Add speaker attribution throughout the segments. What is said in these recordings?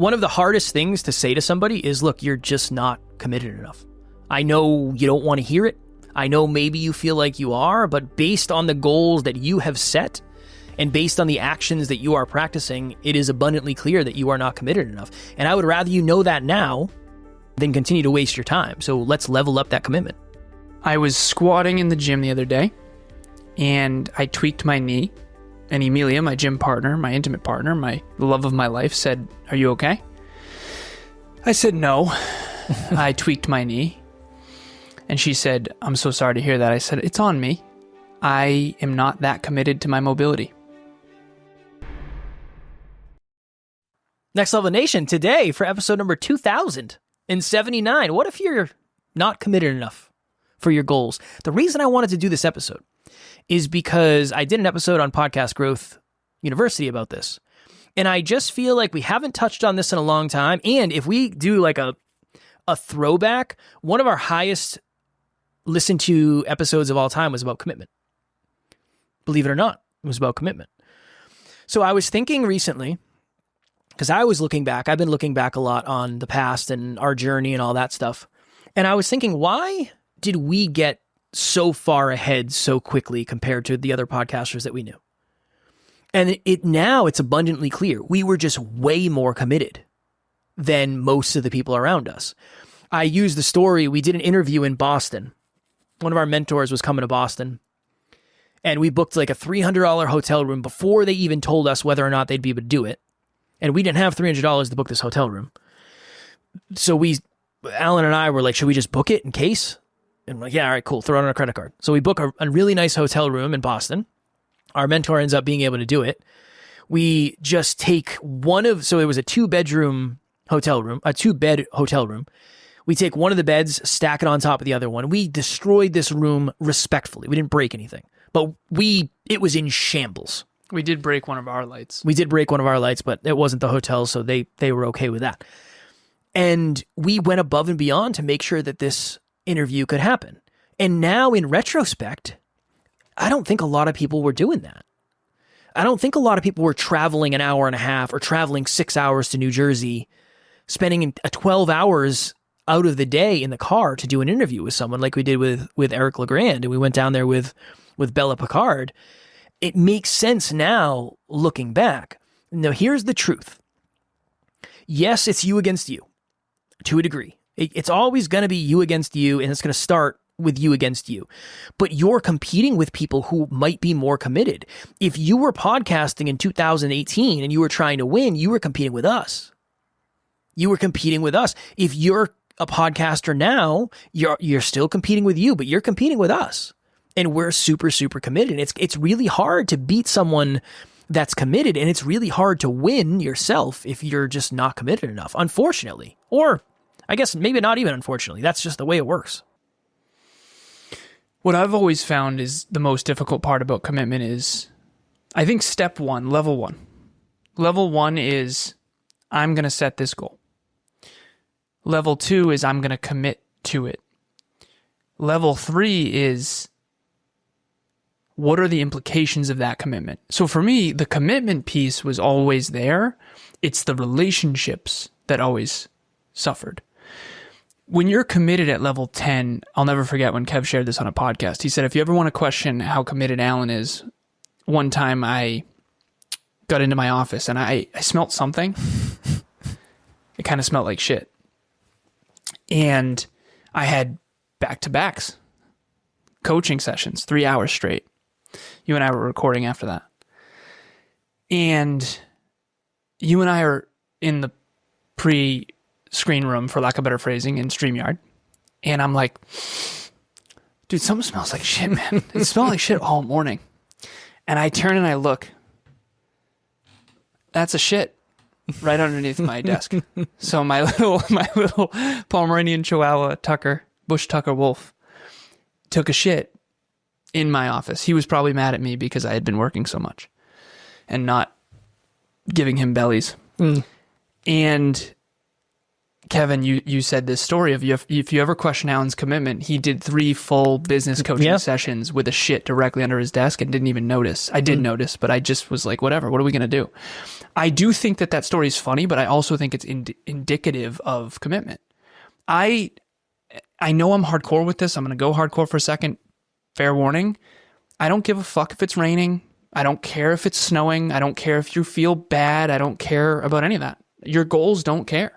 Speaker 1: One of the hardest things to say to somebody is, look, you're just not committed enough. I know you don't want to hear it. I know maybe you feel like you are, but based on the goals that you have set and based on the actions that you are practicing, it is abundantly clear that you are not committed enough. And I would rather you know that now than continue to waste your time. So let's level up that commitment.
Speaker 2: I was squatting in the gym the other day and I tweaked my knee, and Emilia, my gym partner, my intimate partner, the love of my life, said, "Are you okay?" I said, "No." I tweaked my knee and she said, "I'm so sorry to hear that." I said, "It's on me. I am not that committed to my mobility."
Speaker 1: Next Level Nation, today for episode number 2079. What if you're not committed enough for your goals? The reason I wanted to do this episode is because I did an episode on Podcast Growth University about this. And I just feel like we haven't touched on this in a long time. And if we do like a throwback, one of our highest listened to episodes of all time was about commitment. Believe it or not, it was about commitment. So I was thinking recently, because I was looking back, I've been looking back a lot on the past and our journey and all that stuff. And I was thinking, why did we get so far ahead so quickly compared to the other podcasters that we knew? And now it's abundantly clear. We were just way more committed than most of the people around us. I used the story, we did an interview in Boston. One of our mentors was coming to Boston. And we booked like a $300 hotel room before they even told us whether or not they'd be able to do it. And we didn't have $300 to book this hotel room. So Alan and I were like, should we just book it in case? And we're like, yeah, all right, cool. Throw it on a credit card. So we book a really nice hotel room in Boston. Our mentor ends up being able to do it. We just take so it was a two-bed hotel room. We take one of the beds, stack it on top of the other one. We destroyed this room respectfully. We didn't break anything, but it was in shambles.
Speaker 2: We did break one of our lights.
Speaker 1: But it wasn't the hotel, so they were okay with that. And we went above and beyond to make sure that this interview could happen. And now in retrospect, I don't think a lot of people were doing that. I don't think a lot of people were traveling an hour and a half or traveling 6 hours to New Jersey, spending 12 hours out of the day in the car to do an interview with someone like we did with Eric Legrand. And we went down there with Bella Picard. It makes sense now looking back. Now, here's the truth. Yes, it's you against you to a degree. It's always going to be you against you, and it's going to start with you against you. But you're competing with people who might be more committed. If you were podcasting in 2018 and you were trying to win, you were competing with us. If you're a podcaster now, you're still competing with you, but you're competing with us. And we're super, super committed. It's really hard to beat someone that's committed, and it's really hard to win yourself if you're just not committed enough, unfortunately. Or I guess maybe not even unfortunately. That's just the way it works.
Speaker 2: What I've always found is the most difficult part about commitment is, I think step one, level one. Level one is, I'm going to set this goal. Level two is, I'm going to commit to it. Level three is, what are the implications of that commitment? So for me, the commitment piece was always there. It's the relationships that always suffered. When you're committed at level 10, I'll never forget when Kev shared this on a podcast. He said, if you ever want to question how committed Alan is, one time I got into my office and I smelt something. It kind of smelled like shit. And I had back-to-backs, coaching sessions, 3 hours straight. You and I were recording after that. And you and I are in the pre-screen room, for lack of better phrasing, in StreamYard. And I'm like, dude, something smells like shit, man. It smelled like shit all morning. And I turn and I look. That's a shit right underneath my desk. So my little Pomeranian Chihuahua Bush Tucker Wolf, took a shit in my office. He was probably mad at me because I had been working so much and not giving him bellies. And Kevin, you said this story of if you ever question Alan's commitment, he did 3 full business coaching sessions with a shit directly under his desk and didn't even notice. I did notice, but I just was like, whatever, what are we going to do? I do think that story is funny, but I also think it's indicative of commitment. I know I'm hardcore with this. I'm going to go hardcore for a second. Fair warning. I don't give a fuck if it's raining. I don't care if it's snowing. I don't care if you feel bad. I don't care about any of that. Your goals don't care.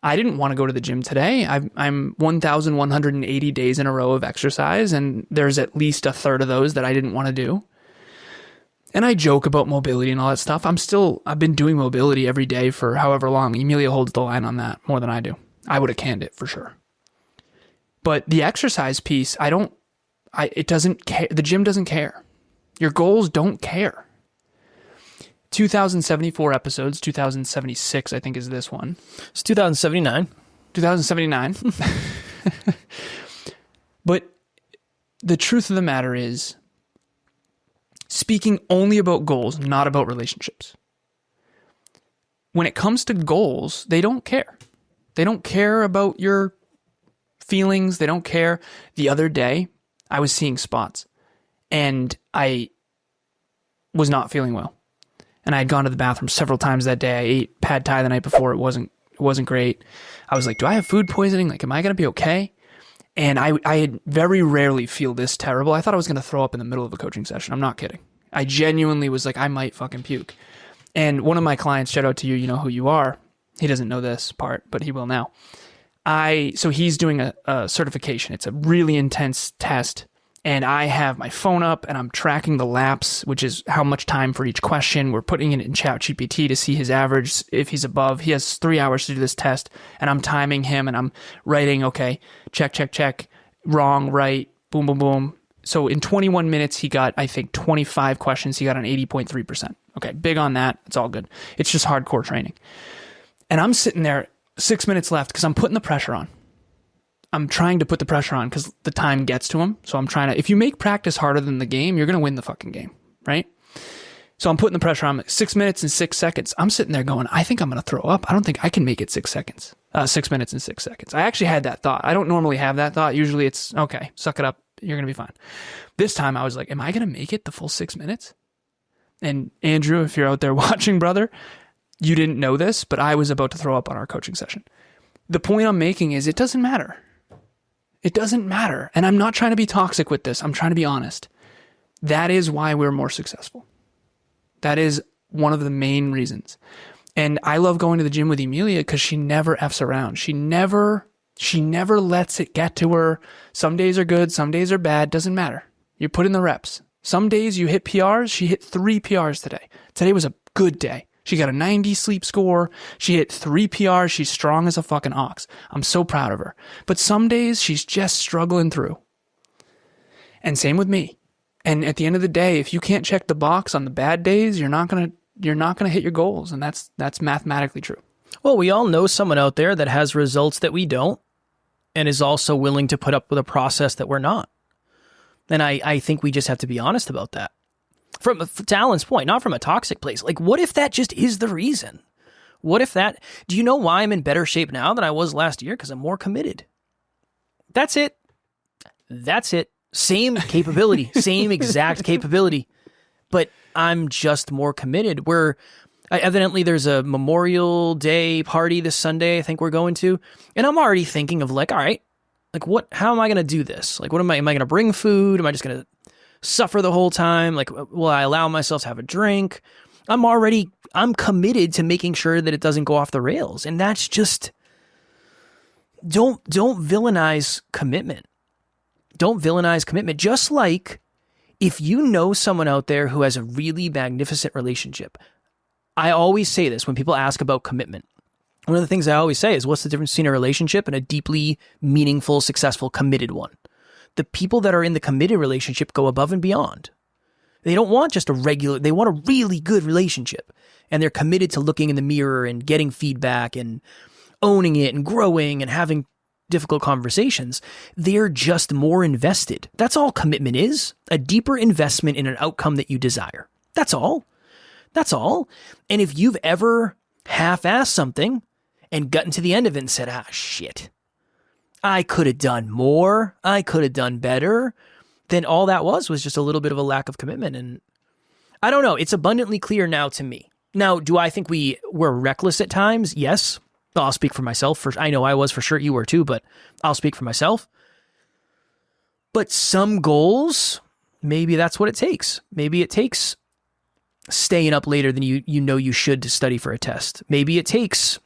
Speaker 2: I didn't want to go to the gym today. I'm 1,180 days in a row of exercise, and there's at least a third of those that I didn't want to do. And I joke about mobility and all that stuff. I've been doing mobility every day for however long. Emilia holds the line on that more than I do. I would have canned it for sure. But the exercise piece, it doesn't care. The gym doesn't care. Your goals don't care. 2,074 episodes, 2,076, I think is this one.
Speaker 1: It's 2,079.
Speaker 2: 2,079. But the truth of the matter is, speaking only about goals, not about relationships. When it comes to goals, they don't care. They don't care about your feelings. They don't care. The other day, I was seeing spots, and I was not feeling well. And I had gone to the bathroom several times that day. I ate pad thai the night before. It wasn't great. I was like, do I have food poisoning? Like, am I going to be okay? And I had very rarely feel this terrible. I thought I was going to throw up in the middle of a coaching session. I'm not kidding. I genuinely was like, I might fucking puke. And one of my clients, shout out to you, you know who you are. He doesn't know this part, but he will now. So he's doing a certification. It's a really intense test. And I have my phone up and I'm tracking the laps, which is how much time for each question. We're putting it in ChatGPT to see his average. If he's above, he has 3 hours to do this test, and I'm timing him and I'm writing, okay, check, wrong, right, boom, boom, boom. So in 21 minutes, he got, I think, 25 questions. He got an 80.3%. Okay, big on that. It's all good. It's just hardcore training. And I'm sitting there, 6 minutes left because I'm putting the pressure on. I'm trying to put the pressure on because the time gets to him. So I'm trying to, if you make practice harder than the game, you're going to win the fucking game, right? So I'm putting the pressure on. 6 minutes and 6 seconds. I'm sitting there going, I think I'm going to throw up. I don't think I can make it 6 seconds. 6 minutes and 6 seconds. I actually had that thought. I don't normally have that thought. Usually it's, okay, suck it up. You're going to be fine. This time I was like, am I going to make it the full 6 minutes? And Andrew, if you're out there watching, brother, you didn't know this, but I was about to throw up on our coaching session. The point I'm making is it doesn't matter. It doesn't matter. And I'm not trying to be toxic with this. I'm trying to be honest. That is why we're more successful. That is one of the main reasons. And I love going to the gym with Emilia because she never F's around. She never lets it get to her. Some days are good. Some days are bad. Doesn't matter. You put in the reps. Some days you hit PRs. She hit 3 PRs today. Today was a good day. She got a 90 sleep score. She hit 3 PRs. She's strong as a fucking ox. I'm so proud of her. But some days she's just struggling through. And same with me. And at the end of the day, if you can't check the box on the bad days, you're not gonna hit your goals. And that's mathematically true.
Speaker 1: Well, we all know someone out there that has results that we don't, and is also willing to put up with a process that we're not. And I think we just have to be honest about that. To Alan's point, not from a toxic place. Like, what if that just is the reason? What if that... Do you know why I'm in better shape now than I was last year? Because I'm more committed. That's it. Same capability. Same exact capability. But I'm just more committed. Evidently, there's a Memorial Day party this Sunday I think we're going to. And I'm already thinking of like, all right, like how am I going to do this? Like, am I going to bring food? Am I just going to suffer the whole time? Like, will I allow myself to have a drink? I'm committed to making sure that it doesn't go off the rails. And that's just, don't villainize commitment. Don't villainize commitment. Just like if you know someone out there who has a really magnificent relationship, I always say this when people ask about commitment. One of the things I always say is, what's the difference between a relationship and a deeply meaningful, successful, committed one? The people that are in the committed relationship go above and beyond. They don't want just they want a really good relationship. And they're committed to looking in the mirror and getting feedback and owning it and growing and having difficult conversations. They're just more invested. That's all commitment is. A deeper investment in an outcome that you desire. That's all. And if you've ever half-assed something and gotten to the end of it and said, shit, I could have done more. I could have done better. Then all that was just a little bit of a lack of commitment. And I don't know. It's abundantly clear now to me. Now, do I think we were reckless at times? Yes. I'll speak for myself. I know I was for sure. You were too, but I'll speak for myself. But some goals, maybe that's what it takes. Maybe it takes staying up later than you know you should to study for a test. Maybe it takes,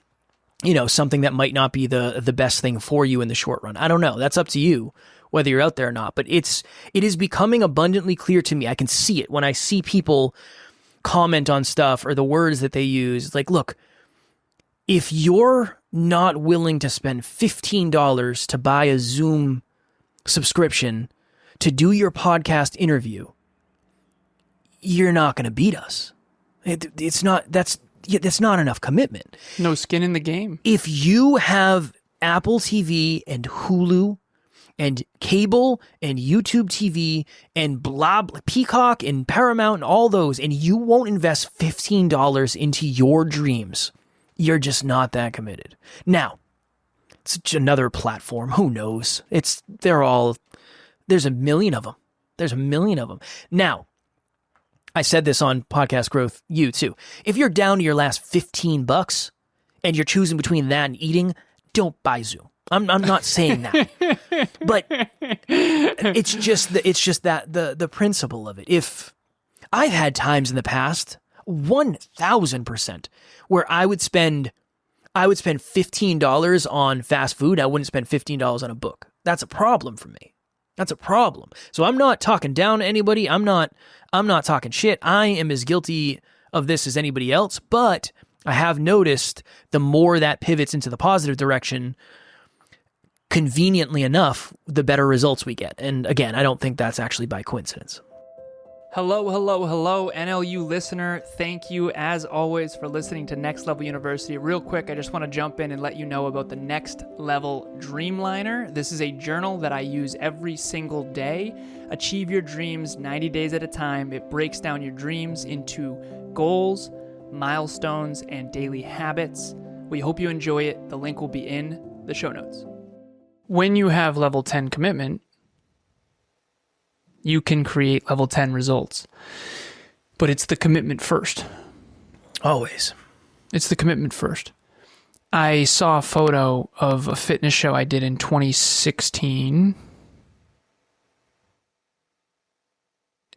Speaker 1: something that might not be the best thing for you in the short run. I don't know. That's up to you, whether you're out there or not. But it is becoming abundantly clear to me. I can see it when I see people comment on stuff or the words that they use. Like, look, if you're not willing to spend $15 to buy a Zoom subscription to do your podcast interview, you're not going to beat us. That's not enough commitment.
Speaker 2: No skin in the game.
Speaker 1: If you have Apple TV and Hulu and cable and YouTube TV and Peacock and Paramount and all those, and you won't invest $15 into your dreams, you're just not that committed. Now, it's another platform. Who knows? There's a million of them. Now, I said this on Podcast Growth U too. If you're down to your last $15 and you're choosing between that and eating, don't buy Zoom. I'm not saying that, but it's just the principle of it. If I've had times in the past, 1,000%, where I would spend $15 on fast food. I wouldn't spend $15 on a book. That's a problem for me. That's a problem. So I'm not talking down to anybody. I'm not talking shit. I am as guilty of this as anybody else, but I have noticed the more that pivots into the positive direction, conveniently enough, the better results we get. And again, I don't think that's actually by coincidence.
Speaker 2: Hello, NLU listener. Thank you, as always, for listening to Next Level University. Real quick, I just want to jump in and let you know about the Next Level Dreamliner. This is a journal that I use every single day. Achieve your dreams 90 days at a time. It breaks down your dreams into goals, milestones, and daily habits. We hope you enjoy it. The link will be in the show notes. When you have level 10 commitment, you can create level 10 results. But it's the commitment first.
Speaker 1: Always.
Speaker 2: It's the commitment first. I saw a photo of a fitness show I did in 2016.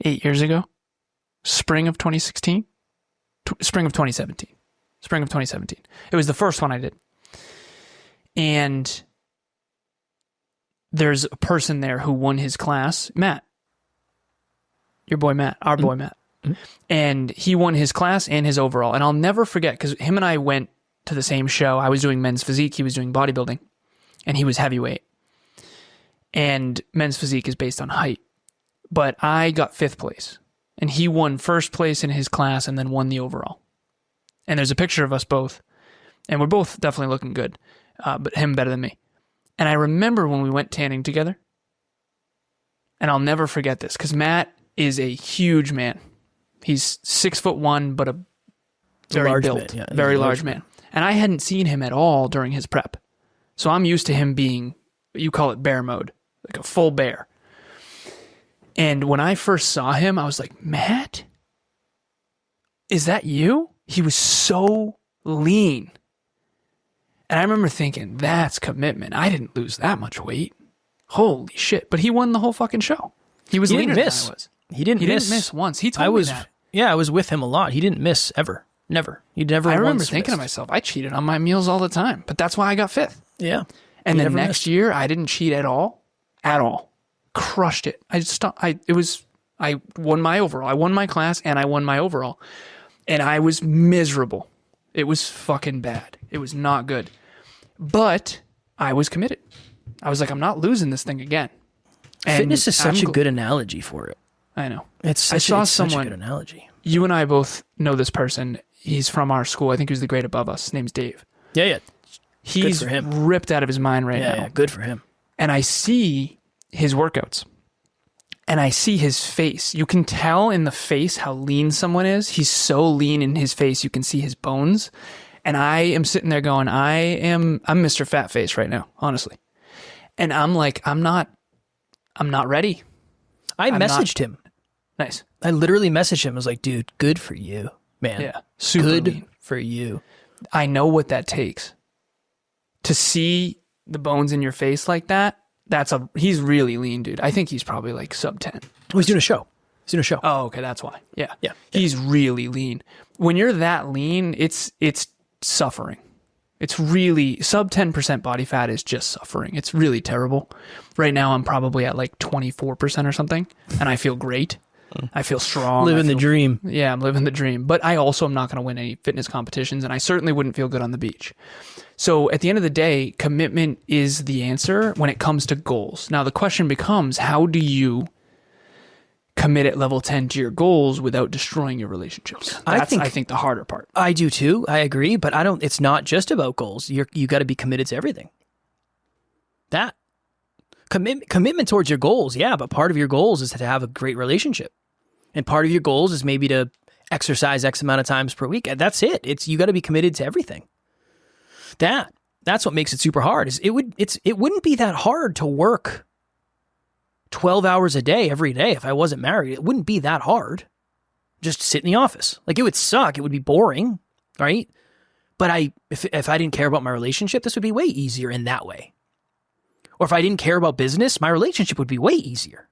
Speaker 2: 8 years ago. Spring of 2016? Spring of 2017. Spring of 2017. It was the first one I did. And there's a person there who won his class, Matt. Your boy Matt, our boy Matt. Mm-hmm. And he won his class and his overall. And I'll never forget, because him and I went to the same show. I was doing men's physique, he was doing bodybuilding, and he was heavyweight. And men's physique is based on height. But I got 5th place. And he won 1st place in his class and then won the overall. And there's a picture of us both. And we're both definitely looking good, but him better than me. And I remember when we went tanning together, and I'll never forget this, because Matt is a huge man. He's 6'1", but a very
Speaker 1: large
Speaker 2: built,
Speaker 1: man. Yeah,
Speaker 2: very large man. And I hadn't seen him at all during his prep. So I'm used to him being, you call it bear mode, like a full bear. And when I first saw him, I was like, Matt, is that you? He was so lean. And I remember thinking, that's commitment. I didn't lose that much weight. Holy shit. But he won the whole fucking show. He was leaner than I was.
Speaker 1: He didn't miss
Speaker 2: once. He told me that.
Speaker 1: Yeah, I was with him a lot. He didn't miss ever. Never. He never
Speaker 2: I
Speaker 1: once
Speaker 2: remember thinking
Speaker 1: missed.
Speaker 2: to myself, I cheated on my meals all the time. But that's why I got 5th.
Speaker 1: Yeah.
Speaker 2: And
Speaker 1: He
Speaker 2: the
Speaker 1: never
Speaker 2: next
Speaker 1: missed.
Speaker 2: year, I didn't cheat at all. At all. Crushed it. I won my overall. I won my class and I won my overall. And I was miserable. It was fucking bad. It was not good. But I was committed. I was like, I'm not losing this thing again. And
Speaker 1: fitness is such a good analogy for it.
Speaker 2: I know.
Speaker 1: It's such a good analogy.
Speaker 2: You and I both know this person. He's from our school. I think he was the grade above us. His name's Dave.
Speaker 1: Yeah.
Speaker 2: He's
Speaker 1: good for him.
Speaker 2: Ripped out of his mind right now.
Speaker 1: Yeah, good for him.
Speaker 2: And I see his workouts. And I see his face. You can tell in the face how lean someone is. He's so lean in his face, you can see his bones. And I am sitting there going, I'm Mr. Fat Face right now, honestly. And I'm like, I'm not ready.
Speaker 1: I messaged him.
Speaker 2: Nice.
Speaker 1: I literally messaged him. I was like, dude, good for you, man.
Speaker 2: Yeah. Super
Speaker 1: good
Speaker 2: lean.
Speaker 1: for you.
Speaker 2: I know what that takes. To see the bones in your face like that, he's really lean, dude. I think he's probably like sub 10.
Speaker 1: Oh, he's doing a show.
Speaker 2: Oh, okay, that's why. Yeah.
Speaker 1: Yeah.
Speaker 2: He's really lean. When you're that lean, it's suffering. It's really, sub 10% body fat is just suffering. It's really terrible. Right now, I'm probably at like 24% or something, and I feel great. I feel strong.
Speaker 1: Living the dream.
Speaker 2: Yeah, I'm living the dream. But I also am not going to win any fitness competitions, and I certainly wouldn't feel good on the beach. So at the end of the day, commitment is the answer when it comes to goals. Now, the question becomes, how do you commit at level 10 to your goals without destroying your relationships? I think the harder part.
Speaker 1: I do too. I agree, but it's not just about goals. You got to be committed to everything. That commitment towards your goals, yeah, but part of your goals is to have a great relationship. And part of your goals is maybe to exercise X amount of times per week. That's it. You got to be committed to everything. That's what makes it super hard. It wouldn't be that hard to work 12 hours a day every day if I wasn't married. It wouldn't be that hard. Just sit in the office. Like, it would suck. It would be boring, right? But if I didn't care about my relationship, this would be way easier in that way. Or if I didn't care about business, my relationship would be way easier.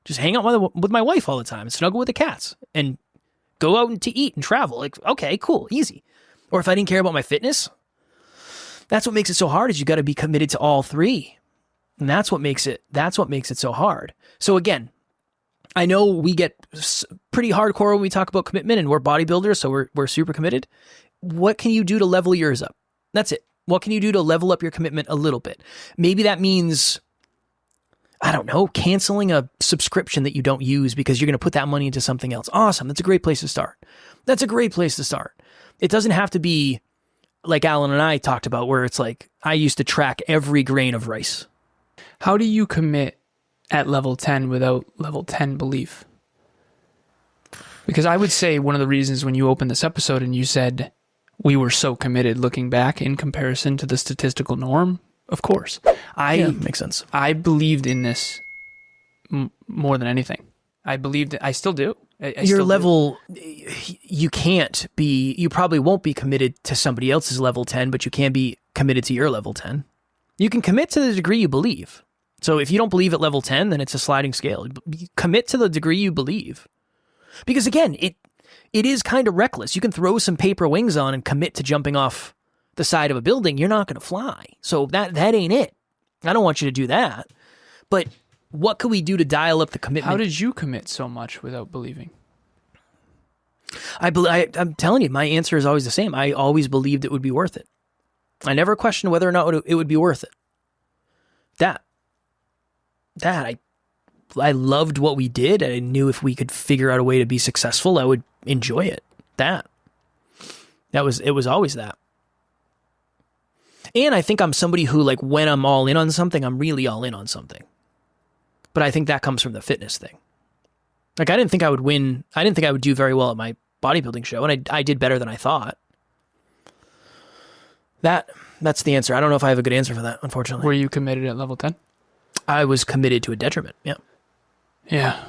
Speaker 1: Just hang out with my wife all the time and snuggle with the cats and go out to eat and travel. Like, okay, cool, easy. Or if I didn't care about my fitness, that's what makes it so hard, is you got to be committed to all three. And that's what makes it so hard. So again, I know we get pretty hardcore when we talk about commitment, and we're bodybuilders, so we're super committed. What can you do to level yours up? That's it. What can you do to level up your commitment a little bit? Maybe that means, I don't know, canceling a subscription that you don't use because you're going to put that money into something else. Awesome. That's a great place to start. It doesn't have to be like Alan and I talked about, where it's like, I used to track every grain of rice.
Speaker 2: How do you commit at level 10 without level 10 belief? Because I would say one of the reasons when you opened this episode and you said we were so committed looking back in comparison to the statistical norm, of course.
Speaker 1: Makes sense.
Speaker 2: I believed in this more than anything. I still do.
Speaker 1: Your level, you can't be, you probably won't be committed to somebody else's level 10, but you can be committed to your level 10. You can commit to the degree you believe. So if you don't believe at level 10, then it's a sliding scale. Commit to the degree you believe. Because again, it is kind of reckless. You can throw some paper wings on and commit to jumping off the side of a building. You're not going to fly. So that ain't it. I don't want you to do that. But what could we do to dial up the commitment?
Speaker 2: How did you commit so much without believing?
Speaker 1: I'm telling you, my answer is always the same. I always believed it would be worth it. I never questioned whether or not it would be worth it. I loved what we did. I knew if we could figure out a way to be successful, I would enjoy it. It was always that. And I think I'm somebody who, like, when I'm all in on something, I'm really all in on something. But I think that comes from the fitness thing. Like, I didn't think I would win. I didn't think I would do very well at my bodybuilding show, and I did better than I thought. That's the answer. I don't know if I have a good answer for that, unfortunately.
Speaker 2: Were you committed at level 10?
Speaker 1: I was committed to a detriment, yeah.
Speaker 2: Yeah.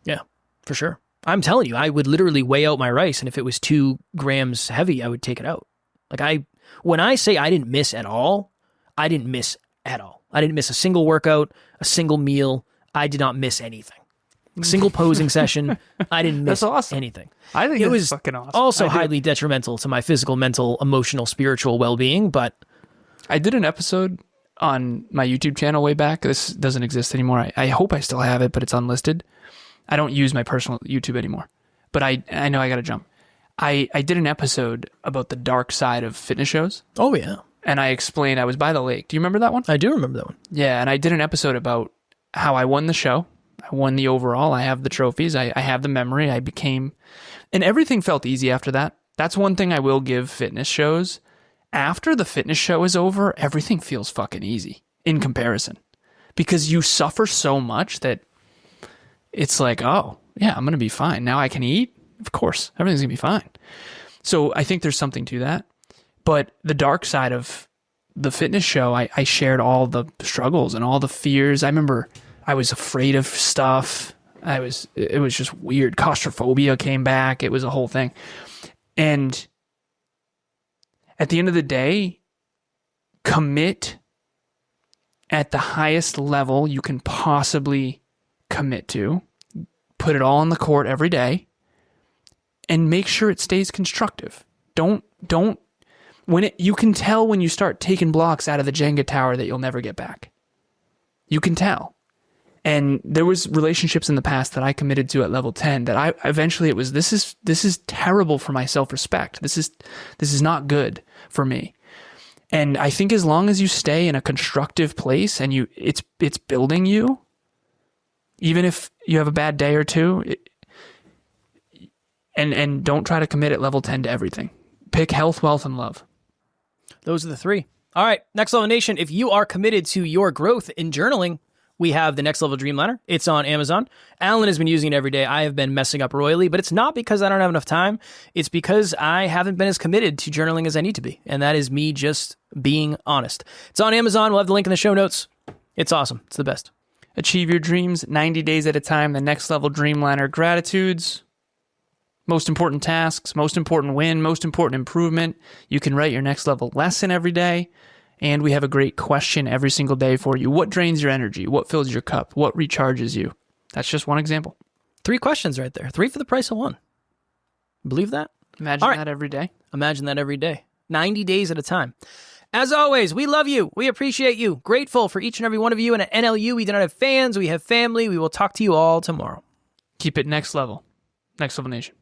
Speaker 1: Yeah, for sure. I'm telling you, I would literally weigh out my rice, and if it was 2 grams heavy, I would take it out. Like, when I say I didn't miss at all, I didn't miss at all. I didn't miss a single workout, a single meal. I did not miss anything. A single posing session. I didn't miss anything.
Speaker 2: I think it was fucking awesome.
Speaker 1: Also highly detrimental to my physical, mental, emotional, spiritual well-being, but
Speaker 2: I did an episode on my YouTube channel way back. This doesn't exist anymore. I hope I still have it, but it's unlisted. I don't use my personal YouTube anymore, but I know I got to jump. I did an episode about the dark side of fitness shows.
Speaker 1: Oh, yeah.
Speaker 2: And I explained I was by the lake. Do you remember that one?
Speaker 1: I do remember that one.
Speaker 2: Yeah, and I did an episode about how I won the show. I won the overall. I have the trophies. I have the memory. And everything felt easy after that. That's one thing I will give fitness shows. After the fitness show is over, everything feels fucking easy in comparison. Because you suffer so much that it's like, oh, yeah, I'm going to be fine. Now I can eat. Of course, everything's going to be fine. So I think there's something to that. But the dark side of the fitness show, I shared all the struggles and all the fears. I remember I was afraid of stuff. It was just weird. Claustrophobia came back. It was a whole thing. And at the end of the day, commit at the highest level you can possibly commit to. Put it all on the court every day and make sure it stays constructive. You can tell when you start taking blocks out of the Jenga tower that you'll never get back. You can tell. And there was relationships in the past that I committed to at level 10 that I eventually it was, this is terrible for my self-respect. This is not good for me. And I think as long as you stay in a constructive place and it's building you, even if you have a bad day or two, and don't try to commit at level 10 to everything. Pick health, wealth, and love.
Speaker 1: Those are the three. All right, Next Level Nation, if you are committed to your growth in journaling, we have the Next Level Dreamliner. It's on Amazon. Alan has been using it every day. I have been messing up royally, but it's not because I don't have enough time. It's because I haven't been as committed to journaling as I need to be, and that is me just being honest. It's on Amazon. We'll have the link in the show notes. It's awesome. It's the best.
Speaker 2: Achieve your dreams 90 days at a time. The Next Level Dreamliner. Gratitudes. Most important tasks, most important win, most important improvement. You can write your next level lesson every day. And we have a great question every single day for you. What drains your energy? What fills your cup? What recharges you? That's just one example.
Speaker 1: 3 questions right there. 3 for the price of 1. Believe that?
Speaker 2: Imagine that every day.
Speaker 1: Imagine that every day. 90 days at a time. As always, we love you. We appreciate you. Grateful for each and every one of you. And at NLU, we do not have fans. We have family. We will talk to you all tomorrow.
Speaker 2: Keep it next level. Next Level Nation.